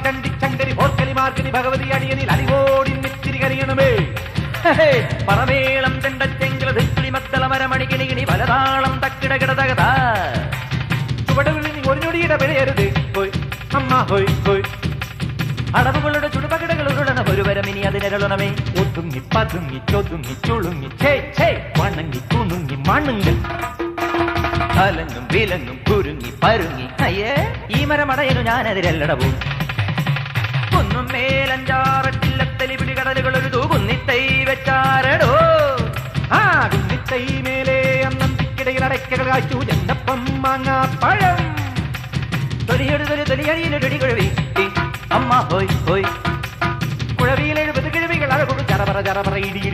ചങ്കരി പോർക്കലി മാർക്കലി ഭഗവതി അടിയനിൽ അടിവോടി നിത്തിരി കരിയണമേ. പറമേളം ചെണ്ടച്ചെങ്കില ധിക്കിളി മദ്ദള മരമണി കിണികിണി പലതാളം തക്കിടകിടതകത ചുവടുകളിൽ ഒരു ഞൊടിയുടെ വിലയരുത് ഹോയ് അമ്മ ഹോയ് ഹോയ്. അടവുകളുടെ ചുടുപകടകൾ ഉരുളണ ഒരു വരം ഇനി അതിനരുളണമേ. ഒതുങ്ങി പതുങ്ങി ചൊതുങ്ങി ചുളുങ്ങി ഛേ ഛേ വണങ്ങി കുണുങ്ങി മണുങ്ങി അലങ്ങും വിലങ്ങും കുരുങ്ങി പരുങ്ങി അയ്യേ ഈ മരമടയനു ഞാനതിരല്ലടവും. കുന്നും മേലഞ്ചാറട്ടില്ലത്തലി പിടി കടലുകൾ ഒരു കുന്നിത്തൈ വെച്ചാരടോ. ആ കുന്നിത്തൈ മേലെ അന്നന്തിക്കിടയിൽ അടയ്ക്കകൾ കാച്ചു ചെണ്ടപ്പം മാങ്ങാ പഴം. തൊലിയൊരു തൊലിയടിയിലൊടി കുഴവി അമ്മ ഹോയ് ഹോയ്. കുഴവിയിൽ 70 കിഴവികൾ അഴകൊടു ചറപറ ചറപറ ഇടിയിൽ